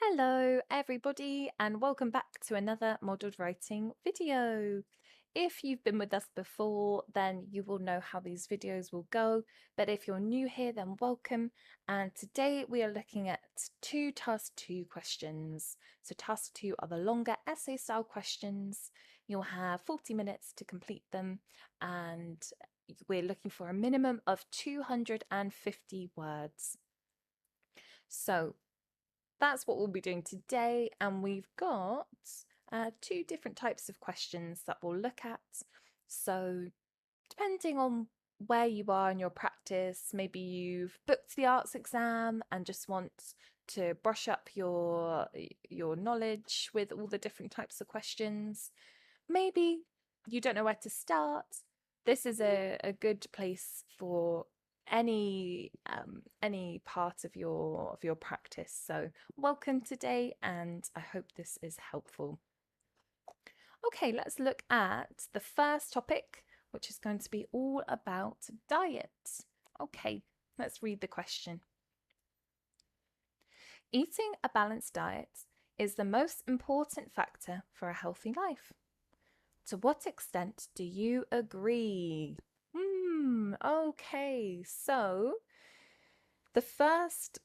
Hello everybody and welcome back to another modelled writing video. If you've been with us before, then you will know how these videos will go, but if you're new here, then welcome. And today we are looking at two task 2 questions. So task 2 are the longer essay style questions. You'll have 40 minutes to complete them, and we're looking for a minimum of 250 words. So that's what we'll be doing today, and we've got two different types of questions that we'll look at. So depending on where you are in your practice, maybe you've booked the arts exam and just want to brush up your knowledge with all the different types of questions. Maybe you don't know where to start. This is a good place for any part of your practice. So welcome today, and I hope this is helpful. Okay, let's look at the first topic, which is going to be all about diet. Okay, let's read the question. Eating a balanced diet is the most important factor for a healthy life. To what extent do you agree? Okay, so the first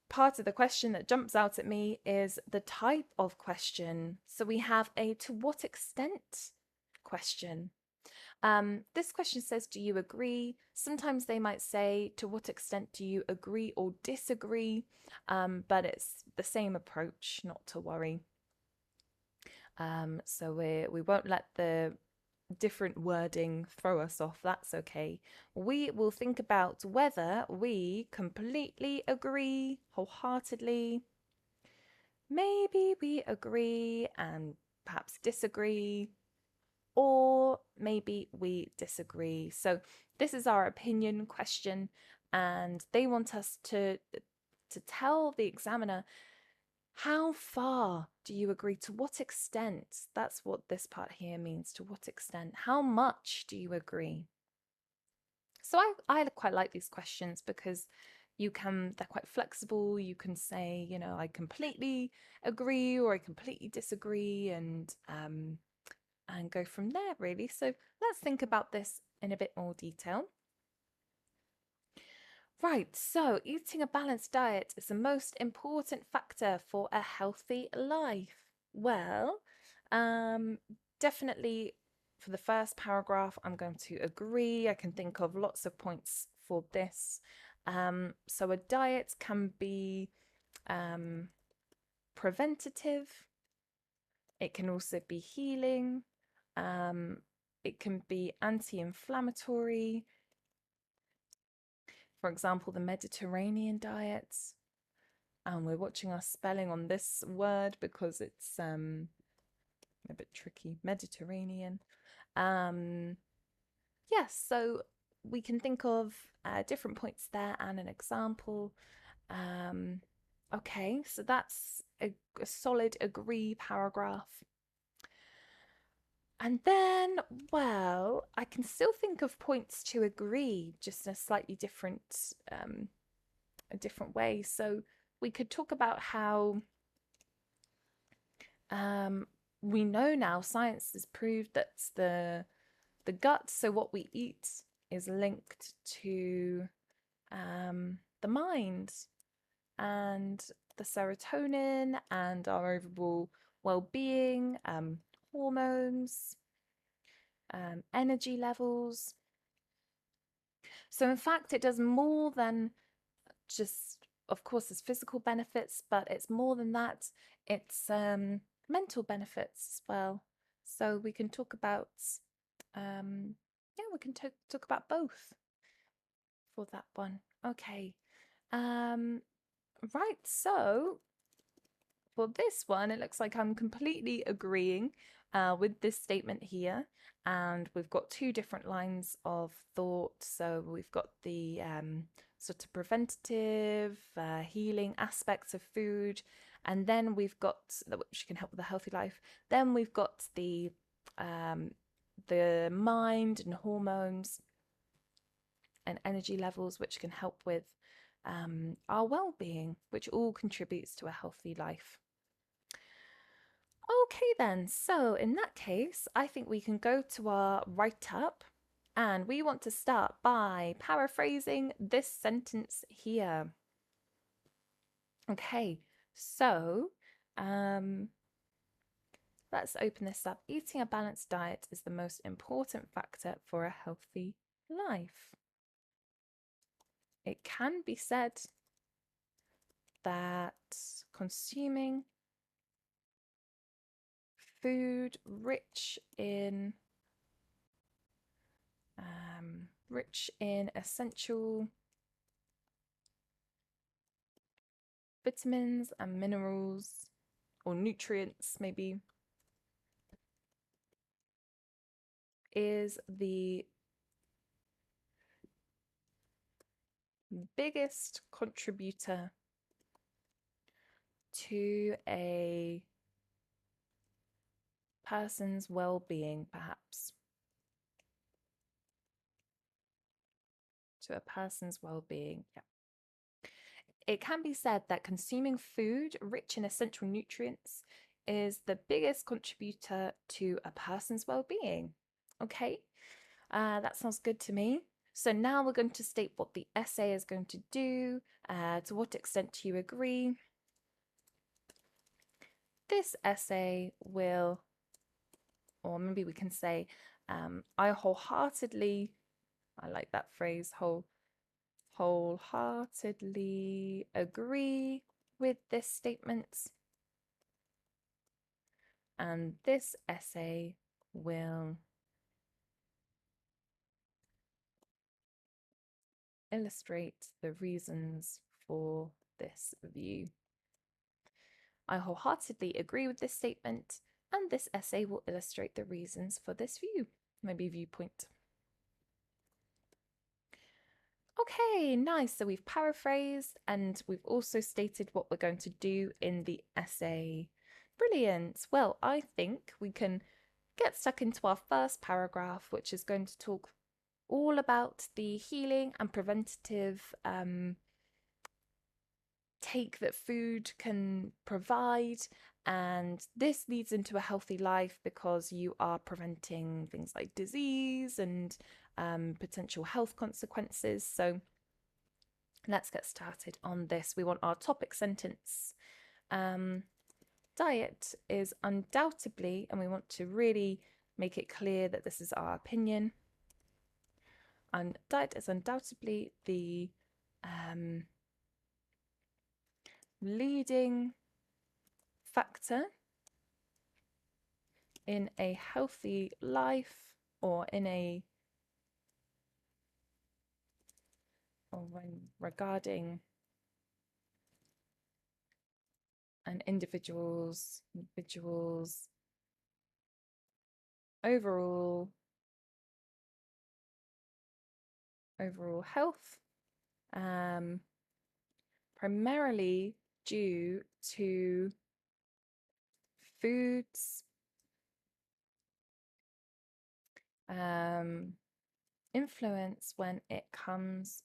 part of the question that jumps out at me is the type of question. So we have a to what extent question. This question says, do you agree? Sometimes they might say, to what extent do you agree or disagree? But it's the same approach, not to worry. So we won't let the different wording throw us off. That's okay. We will think about whether we completely agree wholeheartedly. Maybe we agree and perhaps disagree, or maybe we disagree. So this is our opinion question, and they want us to tell the examiner, how far do you agree? To what extent? That's what this part here means. To what extent? How much do you agree? So I quite like these questions because they're quite flexible. You can say, I completely agree or I completely disagree, and go from there, really. So let's think about this in a bit more detail. Right, so eating a balanced diet is the most important factor for a healthy life. Well, definitely for the first paragraph, I'm going to agree. I can think of lots of points for this. So a diet can be preventative. It can also be healing. It can be anti-inflammatory. For example, the Mediterranean diets. And we're watching our spelling on this word because it's a bit tricky. Mediterranean. Yes, so we can think of different points there and an example. Okay, so that's a solid agree paragraph. And then, well, I can still think of points to agree, just in a slightly different way. So we could talk about how we know now, science has proved that the gut, so what we eat, is linked to the mind and the serotonin and our overall well-being, hormones, energy levels. So in fact, it does more than just, of course, there's physical benefits, but it's more than that. It's mental benefits as well. So we can talk about, we can talk about both for that one. Okay. Right, so for this one, it looks like I'm completely agreeing with this statement here. And we've got two different lines of thought. So we've got the sort of preventative, healing aspects of food. And then we've got, which can help with a healthy life. Then we've got the mind and hormones and energy levels, which can help with our well-being, which all contributes to a healthy life. Okay then, so in that case, I think we can go to our write-up, and we want to start by paraphrasing this sentence here. Okay, so let's open this up. Eating a balanced diet is the most important factor for a healthy life. It can be said that consuming food rich in essential vitamins and minerals, or nutrients maybe, is the biggest contributor to a person's well-being, perhaps. To a person's well-being, yeah. It can be said that consuming food rich in essential nutrients is the biggest contributor to a person's well-being. Okay, that sounds good to me. So now we're going to state what the essay is going to do, to what extent do you agree. This essay will, or maybe we can say, I wholeheartedly, I like that phrase, wholeheartedly agree with this statement. And this essay will illustrate the reasons for this view. I wholeheartedly agree with this statement, and this essay will illustrate the reasons for this view, maybe viewpoint. Okay, nice. So we've paraphrased and we've also stated what we're going to do in the essay. Brilliant. Well, I think we can get stuck into our first paragraph, which is going to talk all about the healing and preventative take that food can provide. And this leads into a healthy life because you are preventing things like disease and potential health consequences. So let's get started on this. We want our topic sentence. Diet is undoubtedly, and we want to really make it clear that this is our opinion. And diet is undoubtedly the leading factor in a healthy life, or when regarding an individual's overall health, primarily due to foods influence when it comes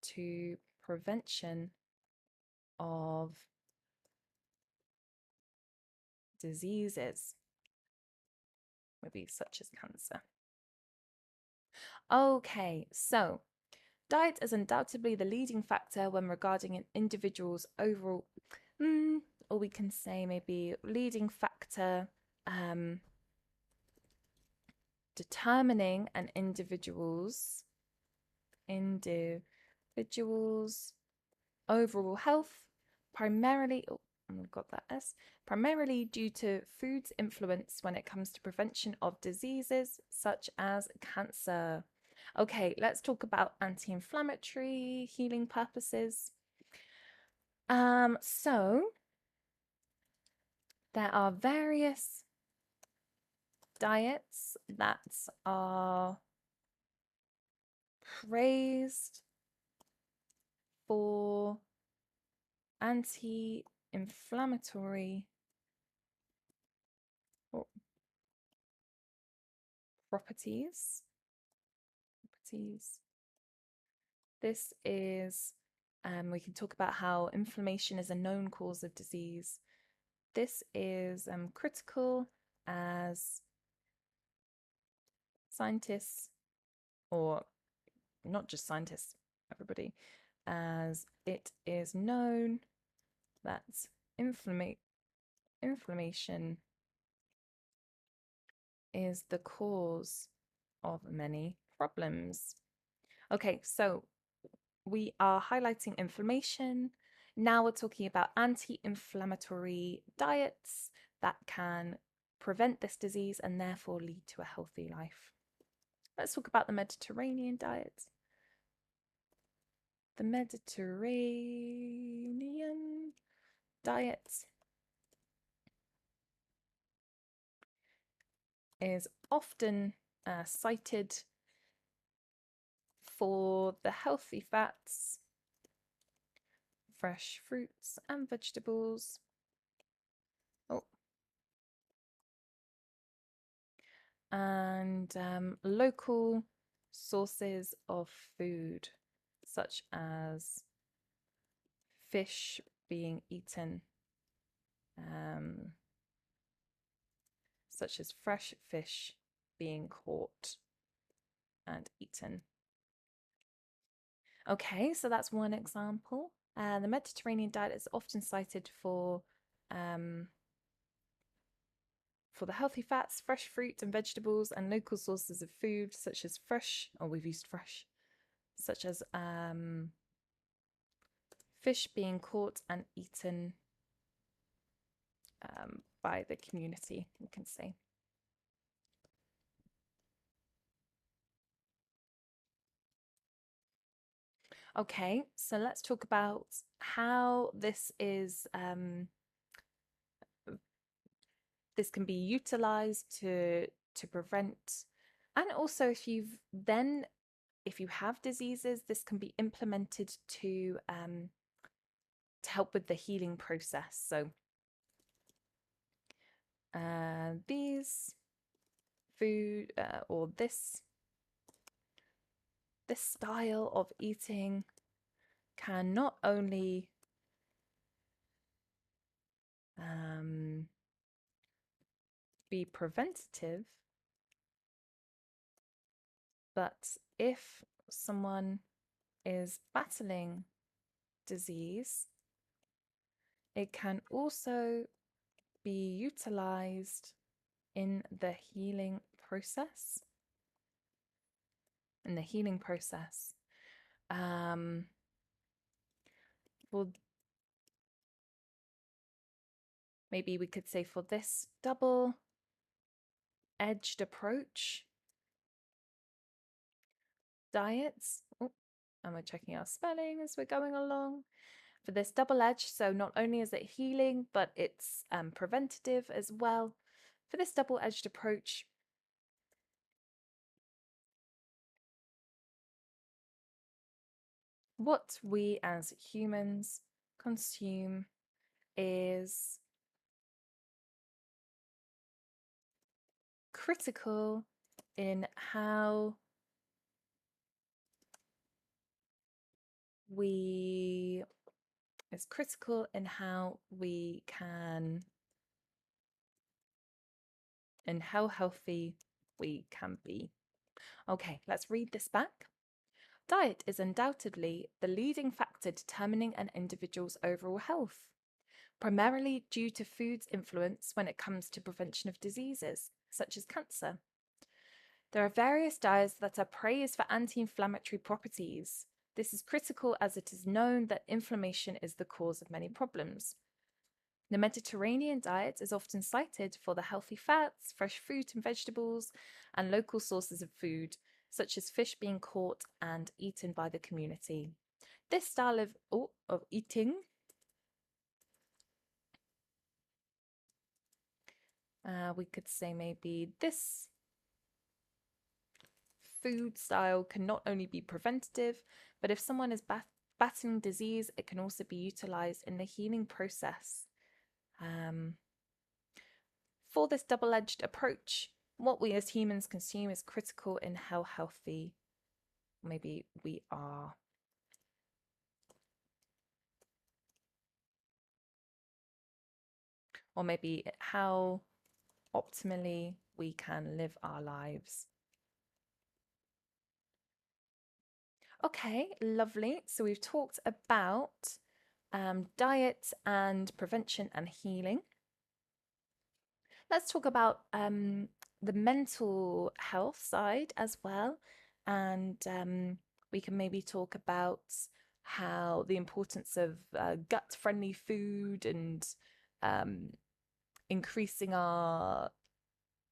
to prevention of diseases, maybe such as cancer. Okay, so diet is undoubtedly the leading factor when regarding an individual's overall, or we can say maybe leading factor determining an individual's overall health, primarily, we've got that S, primarily due to food's influence when it comes to prevention of diseases such as cancer. Okay, let's talk about anti-inflammatory healing purposes. So there are various diets that are praised for anti-inflammatory properties. This is We can talk about how inflammation is a known cause of disease. This is critical as scientists, or not just scientists, everybody, as it is known that inflammation is the cause of many problems. Okay, so we are highlighting inflammation. Now we're talking about anti-inflammatory diets that can prevent this disease and therefore lead to a healthy life. Let's talk about the Mediterranean diet. The Mediterranean diet is often cited for the healthy fats, fresh fruits and vegetables. And local sources of food, such as fish being eaten, such as fresh fish being caught and eaten. Okay, so that's one example. The Mediterranean diet is often cited for the healthy fats, fresh fruit and vegetables, and local sources of food, such as fresh, we've used fresh, such as fish being caught and eaten by the community, we can say. Okay, so let's talk about how this can be utilized to prevent, and also if you have diseases, this can be implemented to help with the healing process. So these food or this style of eating can not only be preventative, but if someone is battling disease, it can also be utilized in the healing process. Well, maybe we could say for this double-edged approach diets, and we're checking our spelling as we're going along. For this double-edged, so not only is it healing, but it's preventative as well. For this double-edged approach, what we as humans consume is critical in how we can and how healthy we can be. Okay, let's read this back. Diet is undoubtedly the leading factor determining an individual's overall health, primarily due to food's influence when it comes to prevention of diseases, such as cancer. There are various diets that are praised for anti-inflammatory properties. This is critical as it is known that inflammation is the cause of many problems. The Mediterranean diet is often cited for the healthy fats, fresh fruit and vegetables, and local sources of food, such as fish being caught and eaten by the community. This style of eating we could say maybe this food style can not only be preventative, but if someone is battling disease, it can also be utilized in the healing process. For this double-edged approach, what we as humans consume is critical in how healthy maybe we are. or maybe how optimally we can live our lives. Okay, lovely. So we've talked about diet and prevention and healing. Let's talk about the mental health side as well. And we can maybe talk about how the importance of gut-friendly food and um, increasing our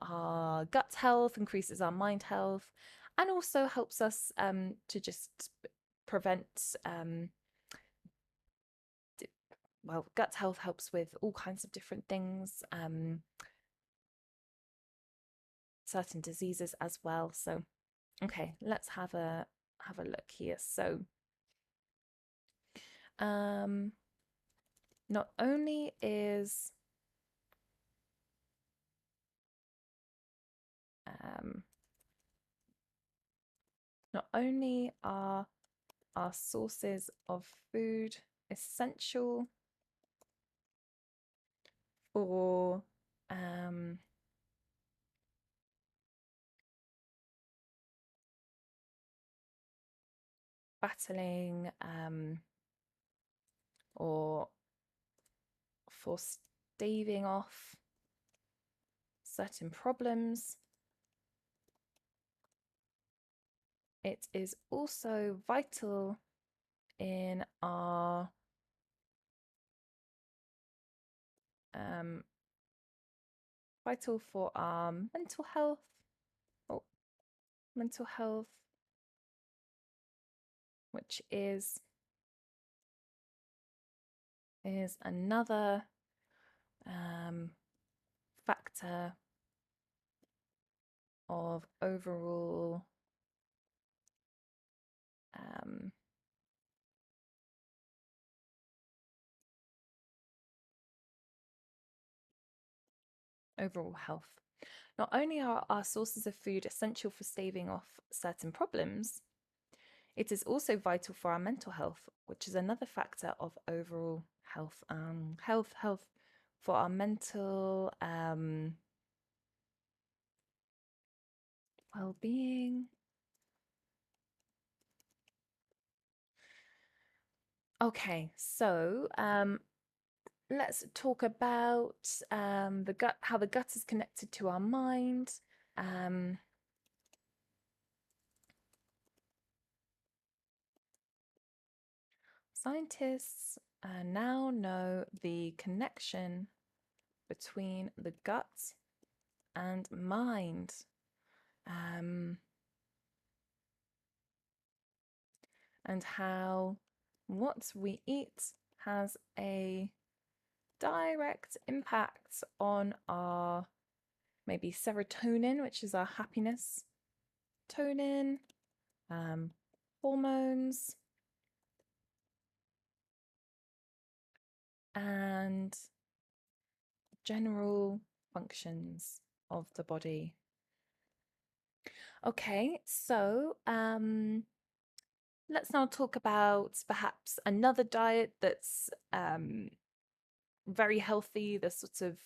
gut health, increases our mind health, and also helps us to just prevent well, gut health helps with all kinds of different things, certain diseases as well. So, okay, let's have a look here. So, um, not only is um, not only are our sources of food essential for battling or for staving off certain problems, it is also vital in our um, vital for our mental health. Oh, mental health, which is another factor of um, overall health. Not only are our sources of food essential for staving off certain problems, it is also vital for our mental health, which is another factor of overall health. Health for our mental well-being. Okay, so let's talk about the gut, how the gut is connected to our mind. Scientists now know the connection between the gut and mind. And how what we eat has a direct impact on our maybe serotonin, which is our happiness tonin, hormones, and general functions of the body. Okay, so let's now talk about perhaps another diet that's very healthy, the sort of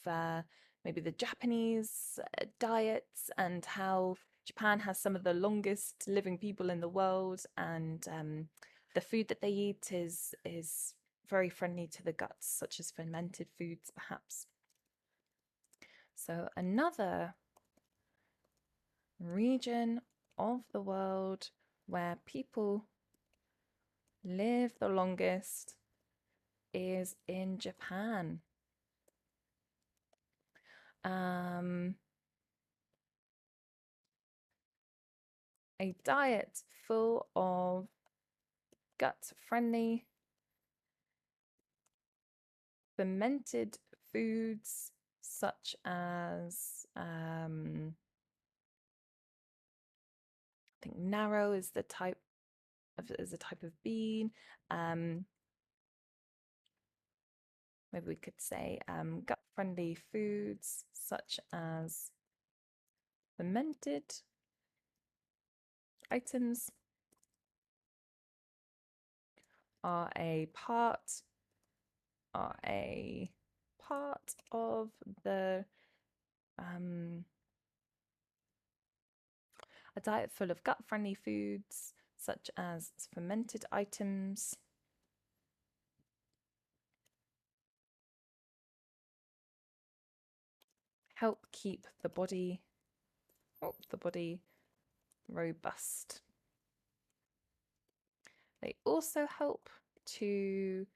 maybe the Japanese diets, and how Japan has some of the longest living people in the world, and the food that they eat is very friendly to the guts, such as fermented foods, perhaps. So another region of the world where people live the longest is in Japan. A diet full of gut-friendly fermented foods such as I think narrow is the type of bean. Maybe we could say gut-friendly foods such as fermented items are a part part of the a diet full of gut-friendly foods such as fermented items, help keep the body robust. They also help to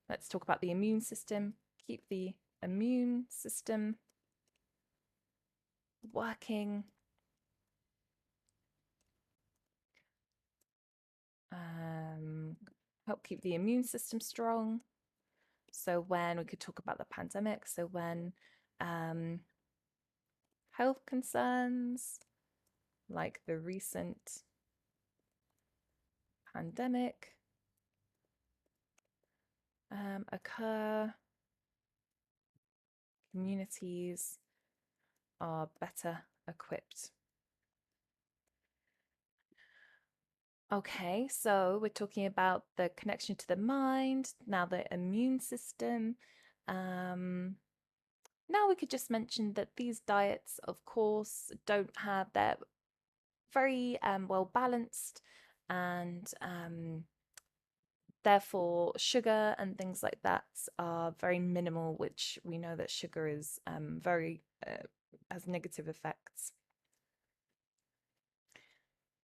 let's talk about the immune system. Keep the immune system working. Help keep the immune system strong. So when we could talk about the pandemic, so when health concerns like the recent pandemic occur, communities are better equipped. Okay, so we're talking about the connection to the mind, now the immune system. Now we could just mention that these diets, of course, don't have, they're very well balanced, and therefore sugar and things like that are very minimal, which we know that sugar is has negative effects.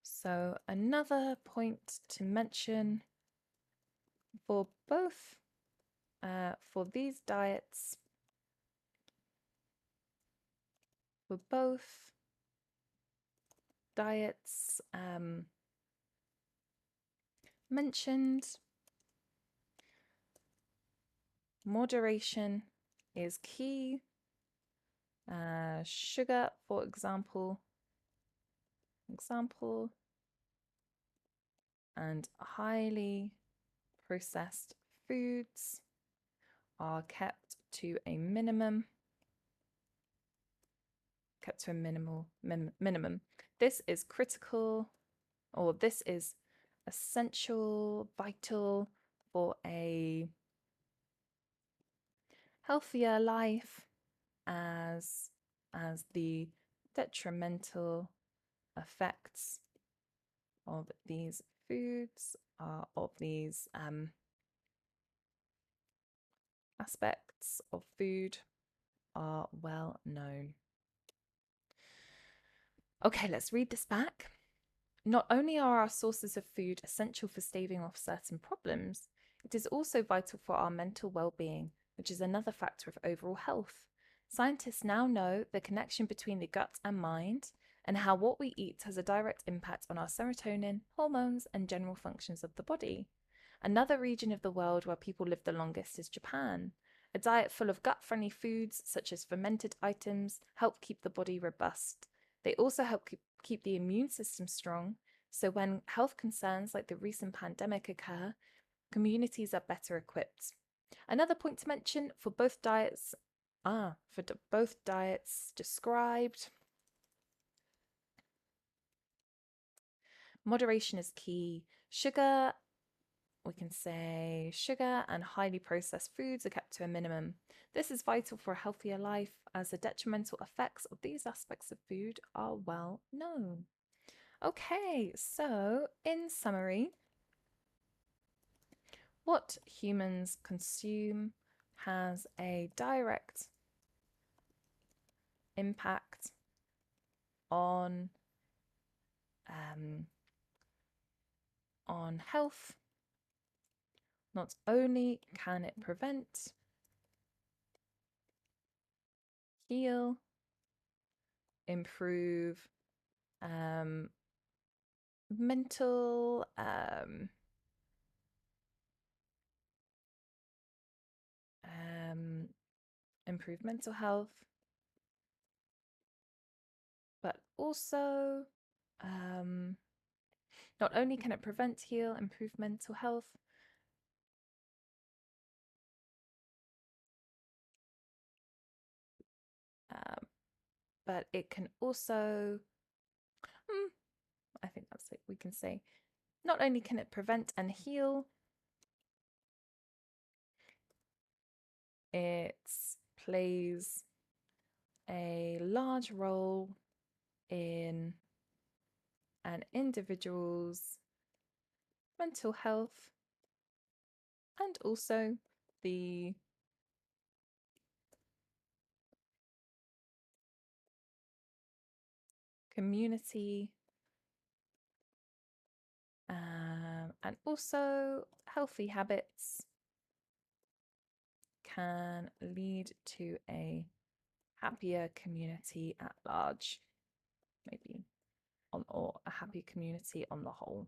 So another point to mention for both for these diets, mentioned, moderation is key. Sugar, for example, and highly processed foods are kept to a minimum. Minimum. This is critical, or this is essential, vital for a healthier life, as the detrimental effects of these foods of these aspects of food are well known. Okay, let's read this back. Not only are our sources of food essential for staving off certain problems, it is also vital for our mental well-being, which is another factor of overall health. Scientists now know the connection between the gut and mind, and how what we eat has a direct impact on our serotonin, hormones, and general functions of the body. Another region of the world where people live the longest is Japan. A diet full of gut-friendly foods, such as fermented items, help keep the body robust. They also help keep the immune system strong, so when health concerns like the recent pandemic occur, communities are better equipped. Another point to mention for both diets described, moderation is key. We can say sugar and highly processed foods are kept to a minimum. This is vital for a healthier life, as the detrimental effects of these aspects of food are well known. Okay, so in summary, what humans consume has a direct impact on health. Not only can it prevent, heal, improve mental improve mental health, but also not only can it prevent, heal, improve mental health, but it can also, I think that's it, we can say, not only can it prevent and heal, it plays a large role in an individual's mental health and also the community, and also healthy habits can lead to a happier community at large, maybe or a happy community on the whole.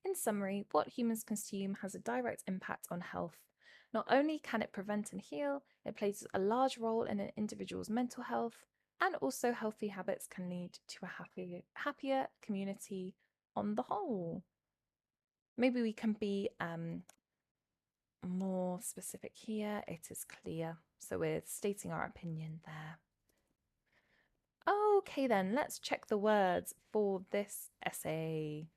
In summary, what humans consume has a direct impact on health. Not only can it prevent and heal, it plays a large role in an individual's mental health, and also healthy habits can lead to a happier community on the whole. Maybe we can be more specific here. It is clear. So we're stating our opinion there. Okay, then let's check the words for this essay.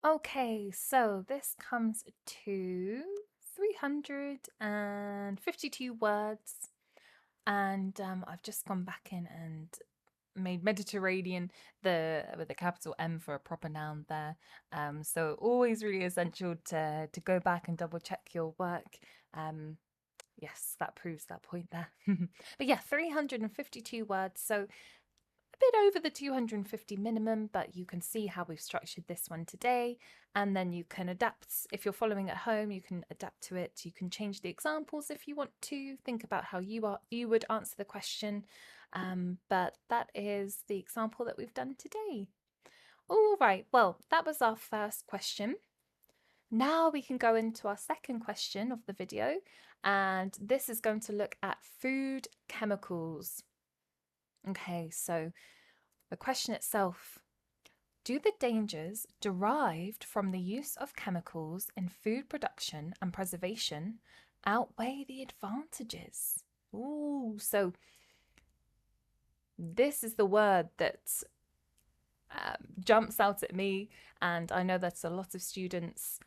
Okay, so this comes to 352 words, and I've just gone back in and made Mediterranean with a capital M for a proper noun there. So always really essential to go back and double check your work. Yes, that proves that point there. But yeah, 352 words. So a bit over the 250 minimum, but you can see how we've structured this one today. And then you can adapt. If you're following at home, you can adapt to it. You can change the examples if you want to. Think about how you would answer the question. But that is the example that we've done today. All right, well, that was our first question. Now we can go into our second question of the video, and this is going to look at food chemicals. Okay, so the question itself: do the dangers derived from the use of chemicals in food production and preservation outweigh the advantages? Ooh, so this is the word that jumps out at me, and I know that a lot of students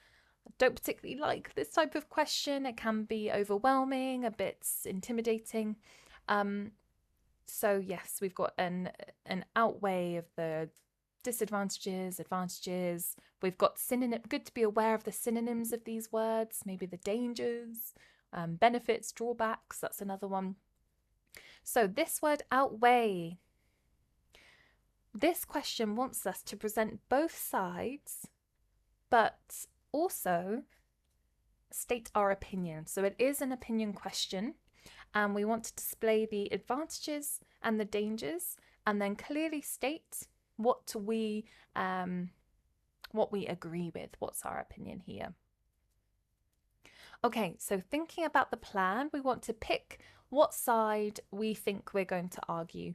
don't particularly like this type of question. It can be overwhelming, a bit intimidating. So yes, we've got an outweigh of the disadvantages, advantages. We've got synonym. Good to be aware of the synonyms of these words. Maybe the dangers, benefits, drawbacks. That's another one. So this word outweigh. This question wants us to present both sides, but also state our opinion. So it is an opinion question, and we want to display the advantages and the dangers, and then clearly state what we agree with. What's our opinion here? Okay, so thinking about the plan, we want to pick what side we think we're going to argue.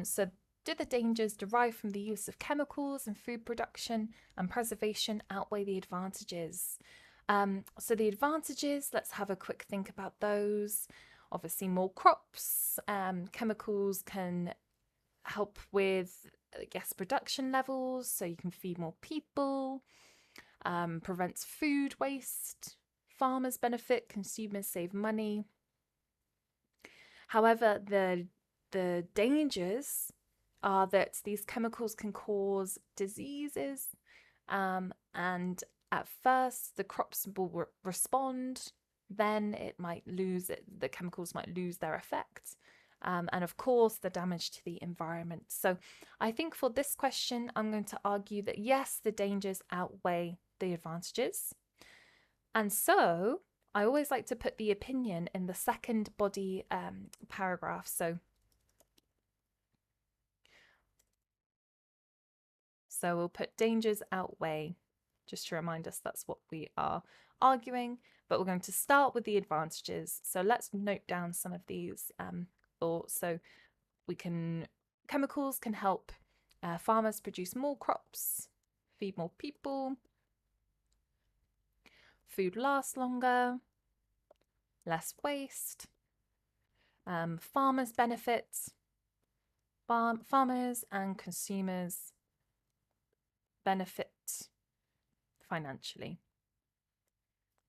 So do the dangers derived from the use of chemicals in food production and preservation outweigh the advantages? So the advantages, let's have a quick think about those. Obviously, more crops. Chemicals can help with, I guess, production levels, so you can feed more people. Prevents food waste. Farmers benefit, consumers save money. However, the dangers are that these chemicals can cause diseases, and at first the crops will respond, then the chemicals might lose their effect, and of course the damage to the environment. So I think for this question, I'm going to argue that yes, the dangers outweigh the advantages. And so I always like to put the opinion in the second body paragraph. So we'll put dangers outweigh, just to remind us that's what we are arguing, but we're going to start with the advantages. So let's note down some of these thoughts. So chemicals can help farmers produce more crops, feed more people, food lasts longer, less waste, farmers benefit, farmers and consumers benefit financially.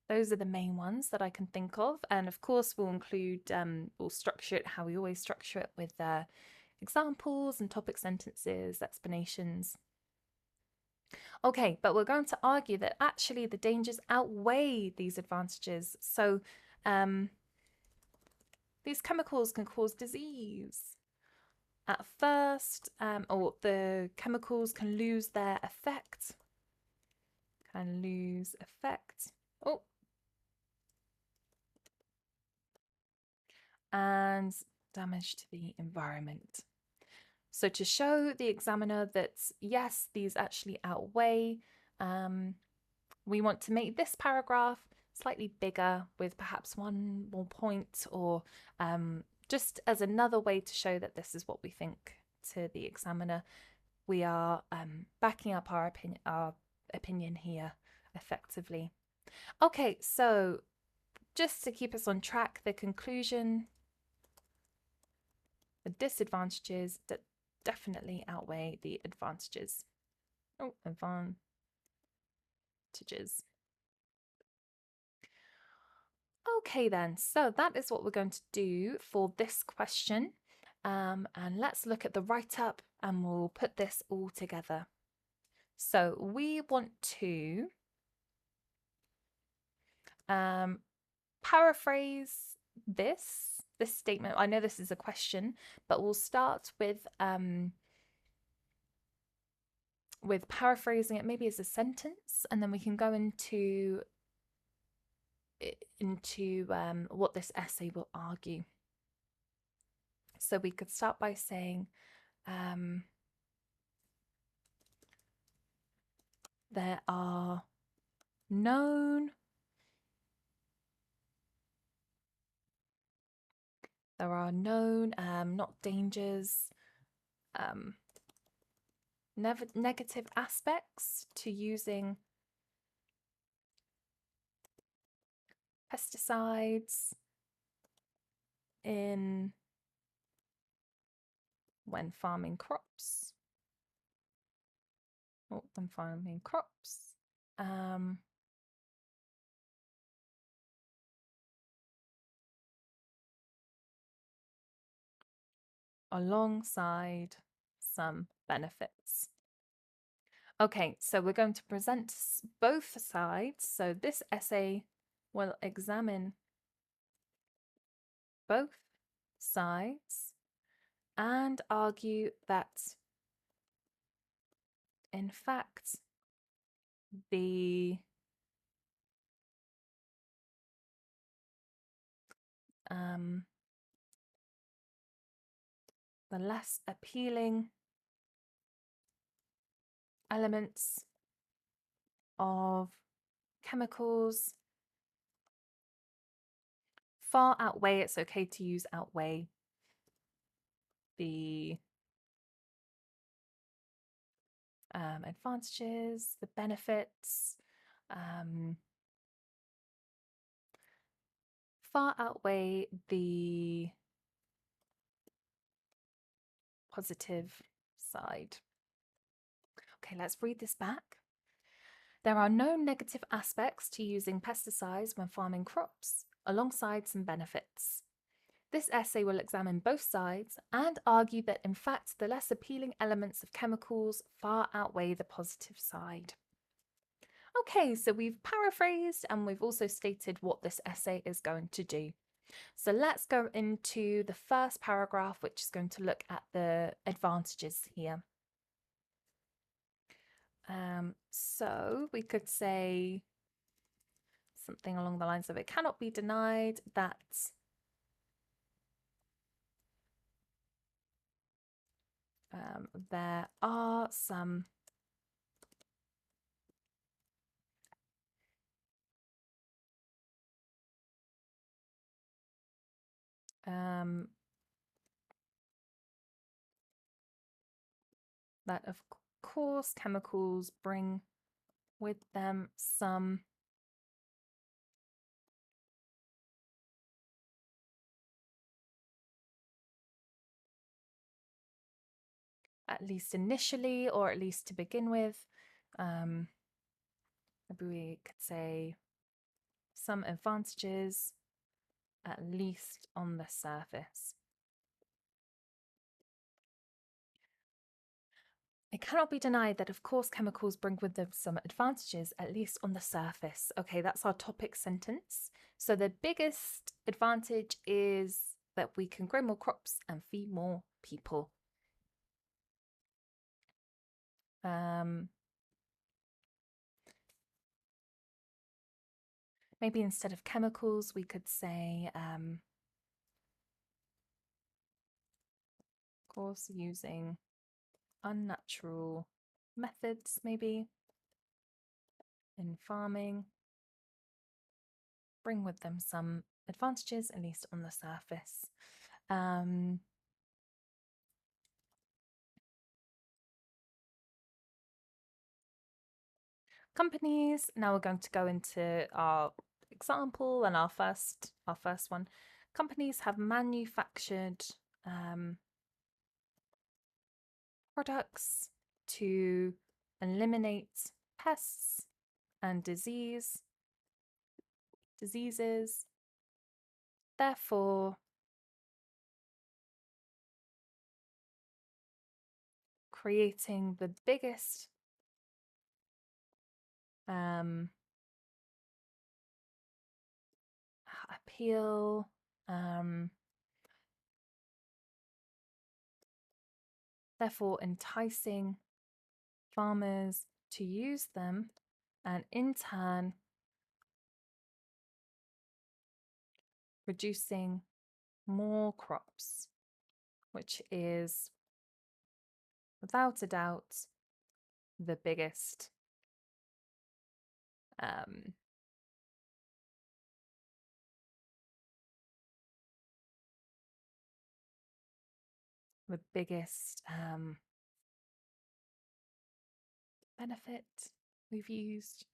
Those are the main ones that I can think of. And of course, we'll include, we'll structure it how we always structure it with examples and topic sentences, explanations. Okay, but we're going to argue that actually the dangers outweigh these advantages. So these chemicals can cause disease at first, or the chemicals can lose their effect. Can lose effect. Oh. And damage to the environment. So to show the examiner that yes, these actually outweigh, we want to make this paragraph slightly bigger with perhaps one more point, or just as another way to show that this is what we think to the examiner. We are backing up our opinion here effectively. Okay, so just to keep us on track, the conclusion, the disadvantages that definitely outweigh the advantages. Oh, advantages. Okay then, so that is what we're going to do for this question. And let's look at the write-up and we'll put this all together. So we want to paraphrase this statement. I know this is a question, but we'll start with paraphrasing it maybe as a sentence, and then we can go into what this essay will argue. So we could start by saying there are known not dangers, negative aspects to using pesticides when farming crops. Alongside some benefits. Okay, so we're going to present both sides. So this essay will examine both sides and argue that, in fact, the less appealing elements of chemicals far outweigh, it's okay to use outweigh, the advantages, the benefits, far outweigh the positive side. Okay, let's read this back. There are no negative aspects to using pesticides when farming crops, alongside some benefits. This essay will examine both sides and argue that, in fact, the less appealing elements of chemicals far outweigh the positive side. Okay, so we've paraphrased and we've also stated what this essay is going to do. So let's go into the first paragraph, which is going to look at the advantages here. So we could say something along the lines of, it cannot be denied that there are some that of course chemicals bring with them some at least initially, or at least to begin with. Maybe we could say some advantages, at least on the surface. It cannot be denied that, of course, chemicals bring with them some advantages, at least on the surface. Okay, that's our topic sentence. So the biggest advantage is that we can grow more crops and feed more people. Maybe instead of chemicals, we could say, of course, using unnatural methods, maybe, in farming, bring with them some advantages, at least on the surface. Companies, now we're going to go into our example and our first one. Companies have manufactured products to eliminate pests and diseases, therefore creating the biggest appeal, therefore enticing farmers to use them, and in turn producing more crops, which is without a doubt the biggest benefit we've used.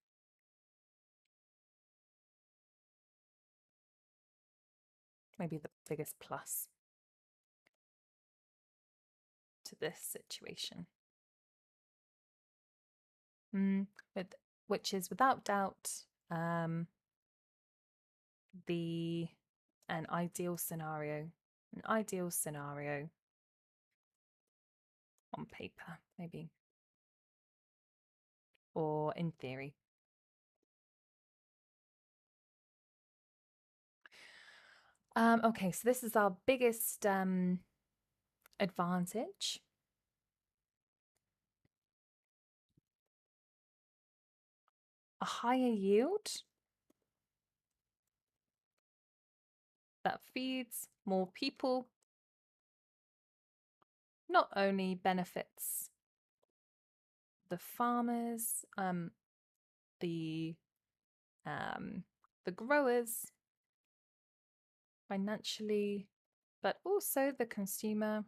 Maybe the biggest plus to this situation. Which is without doubt an ideal scenario. An ideal scenario on paper, maybe, or in theory. Okay, so this is our biggest advantage. A higher yield that feeds more people not only benefits the farmers, the growers financially, but also the consumer,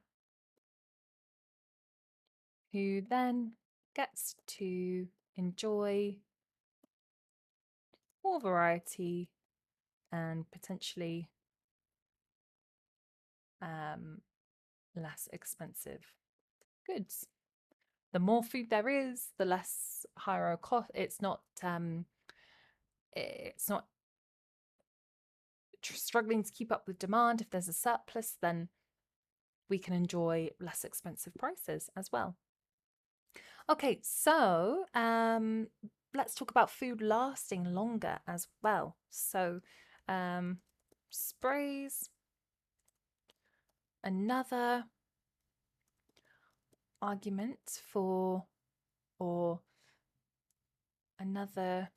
who then gets to enjoy more variety and potentially less expensive goods. The more food there is, the less higher a cost. It's not struggling to keep up with demand. If there's a surplus, then we can enjoy less expensive prices as well. Okay, so let's talk about food lasting longer as well. So sprays, another argument for, or another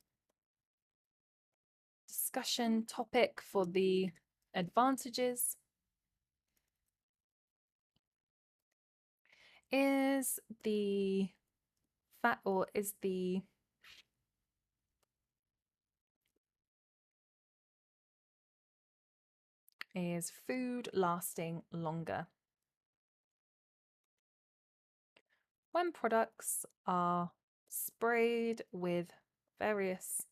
discussion topic for the advantages is the fact, or is the is food lasting longer. When products are sprayed with various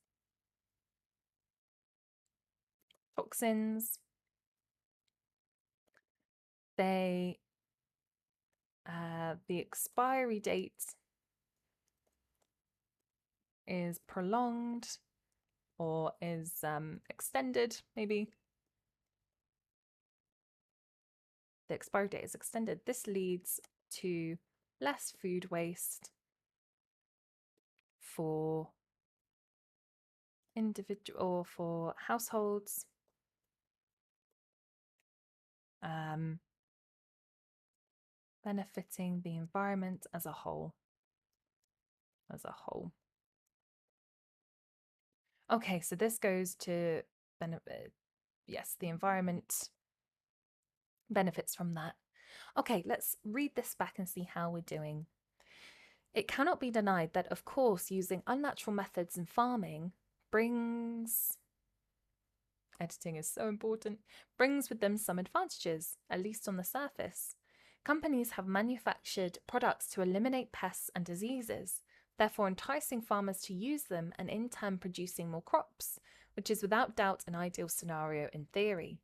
toxins, they the expiry date is prolonged or is extended, maybe. The expiry date is extended. This leads to less food waste for individual or for households, benefiting the environment as a whole. Okay, so this goes to benefit. Yes, the environment benefits from that. Okay, let's read this back and see how we're doing. It cannot be denied that, of course, using unnatural methods in farming brings, editing is so important, brings with them some advantages, at least on the surface. Companies have manufactured products to eliminate pests and diseases, therefore enticing farmers to use them and in turn producing more crops, which is without doubt an ideal scenario in theory.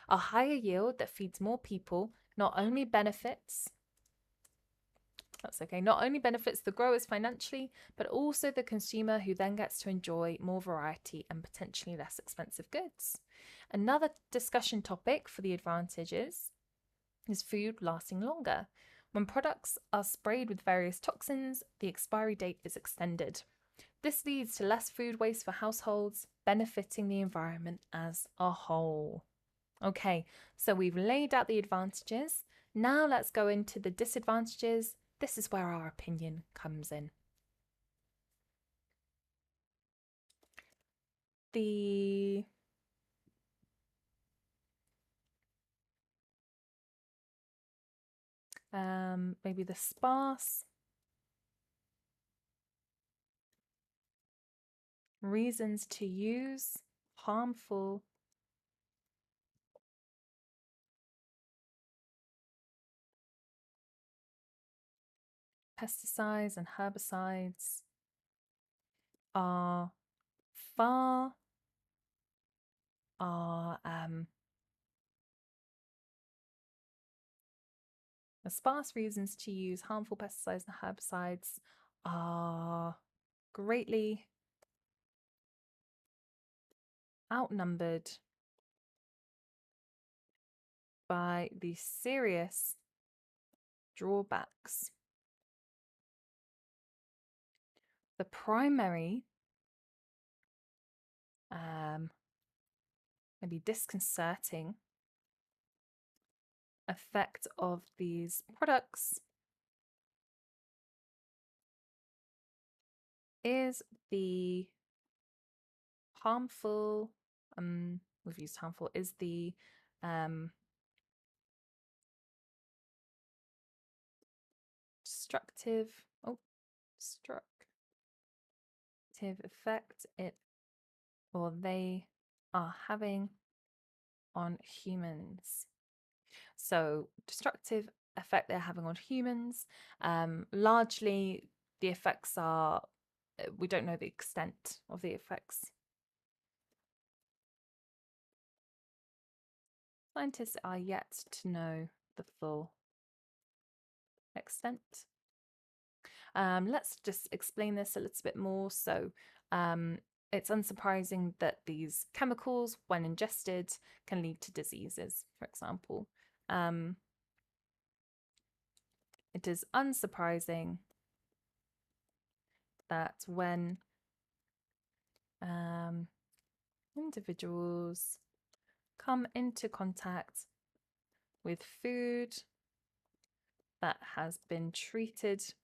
A higher yield that feeds more people not only benefits the growers financially, but also the consumer, who then gets to enjoy more variety and potentially less expensive goods. Another discussion topic for the advantages is food lasting longer. When products are sprayed with various toxins, the expiry date is extended. This leads to less food waste for households, benefiting the environment as a whole. Okay, so we've laid out the advantages. Now let's go into the disadvantages. This is where our opinion comes in. Maybe the sparse reasons to use harmful pesticides and herbicides are the sparse reasons to use harmful pesticides and herbicides are greatly outnumbered by the serious drawbacks. The primary, maybe disconcerting effect of these products is the harmful, we've used harmful, is the destructive effect they are having on humans. So destructive effect they're having on humans. Largely the effects are, we don't know the extent of the effects. Scientists are yet to know the full extent. Let's just explain this a little bit more. So it's unsurprising that these chemicals, when ingested, can lead to diseases, for example. It is unsurprising that when individuals come into contact with food that has been treated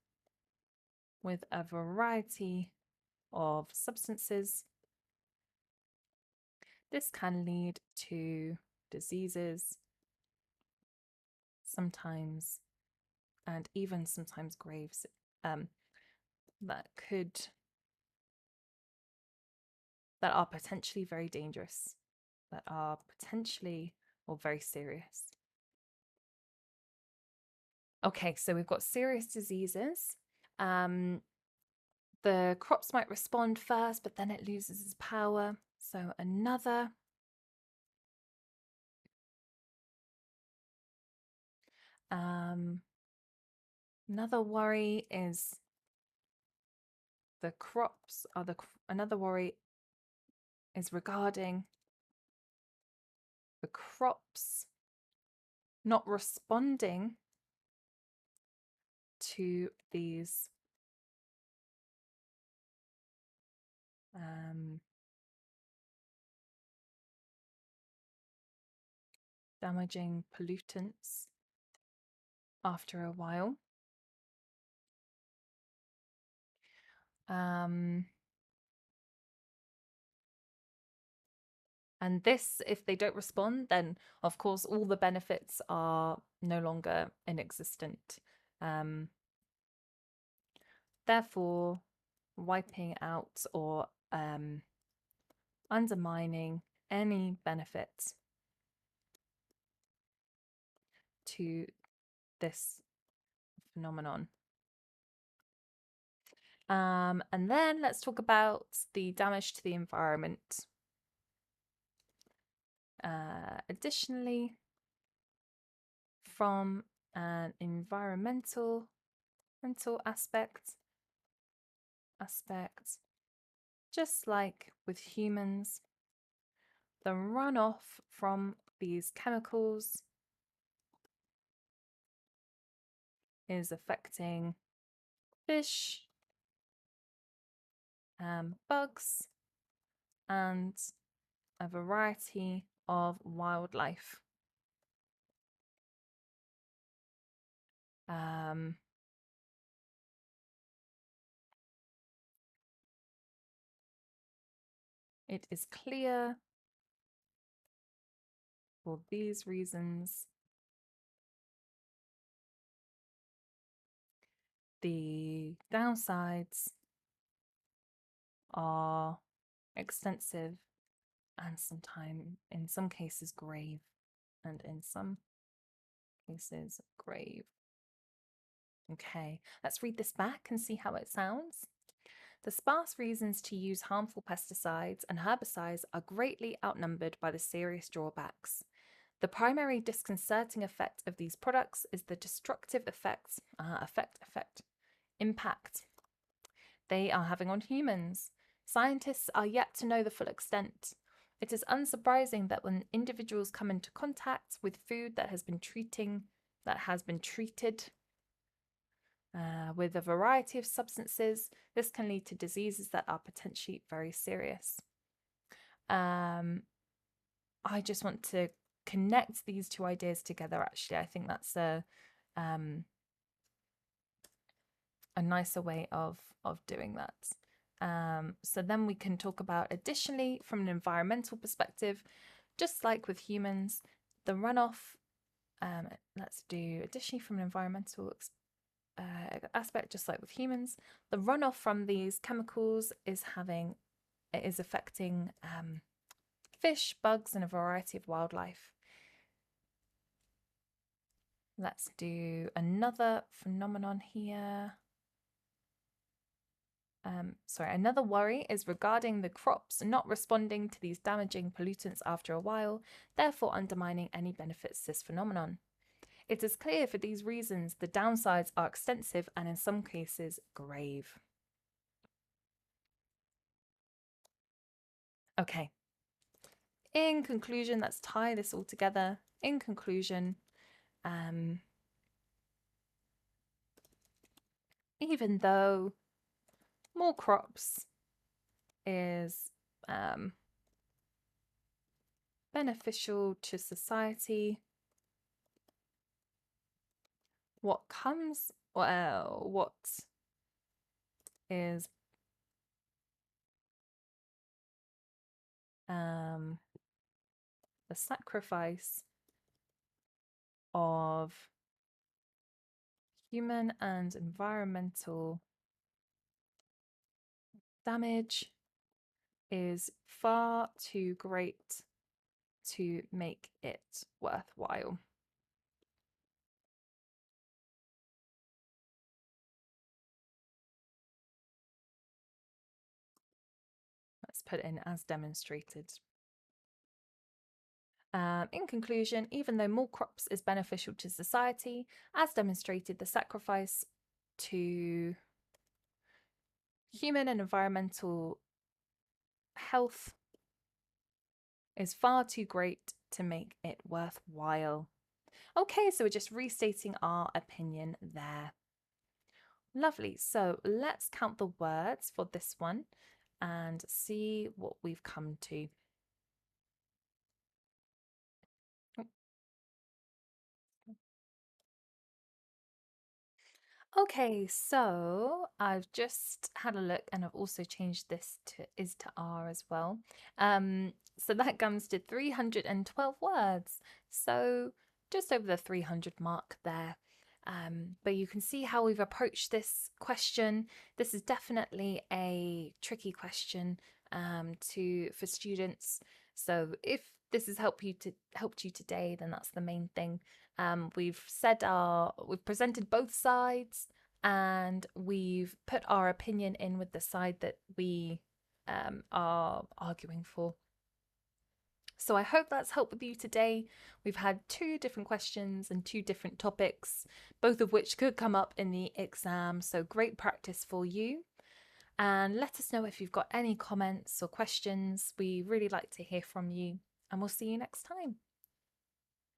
with a variety of substances, this can lead to diseases, sometimes, and even sometimes graves, that are potentially very dangerous, that are potentially or very serious. Okay, so we've got serious diseases. The crops might respond first, but then it loses its power. So another Another worry is the crops are another worry is regarding the crops not responding to these damaging pollutants after a while. And this, if they don't respond, then of course all the benefits are no longer inexistent. Therefore, wiping out or undermining any benefits to this phenomenon. And then let's talk about the damage to the environment. Additionally, from an environmental aspect, just like with humans, the runoff from these chemicals is affecting fish, bugs, and a variety of wildlife. It is clear for these reasons the downsides are extensive and in some cases grave, and in some cases grave. Okay, let's read this back and see how it sounds. The sparse reasons to use harmful pesticides and herbicides are greatly outnumbered by the serious drawbacks. The primary disconcerting effect of these products is the destructive impact they are having on humans. Scientists are yet to know the full extent. It is unsurprising that when individuals come into contact with food that has been treated with a variety of substances, this can lead to diseases that are potentially very serious. I just want to connect these two ideas together, actually. I think that's a nicer way of doing that. So then we can talk about, additionally, from an environmental perspective, just like with humans, the runoff, let's do additionally from an environmental aspect, just like with humans, the runoff from these chemicals is affecting fish, bugs, and a variety of wildlife. Let's do another phenomenon here. Another worry is regarding the crops not responding to these damaging pollutants after a while, therefore undermining any benefits to this phenomenon. It is clear for these reasons the downsides are extensive and in some cases grave. Okay. In conclusion, let's tie this all together. In conclusion, even though more crops is beneficial to society, what is the sacrifice of human and environmental damage is far too great to make it worthwhile. Let's put in as demonstrated. In conclusion, even though more crops is beneficial to society, as demonstrated, the sacrifice to human and environmental health is far too great to make it worthwhile. Okay, so we're just restating our opinion there. Lovely. So let's count the words for this one and see what we've come to. Okay, so I've just had a look and I've also changed this to is to R as well. So that comes to 312 words. So just over the 300 mark there. But you can see how we've approached this question. This is definitely a tricky question for students. So if this has helped you today, then that's the main thing. We've presented both sides and we've put our opinion in with the side that we are arguing for. So I hope that's helped with you today. We've had 2 different questions and 2 different topics, both of which could come up in the exam. So great practice for you. And let us know if you've got any comments or questions. We really like to hear from you, and we'll see you next time.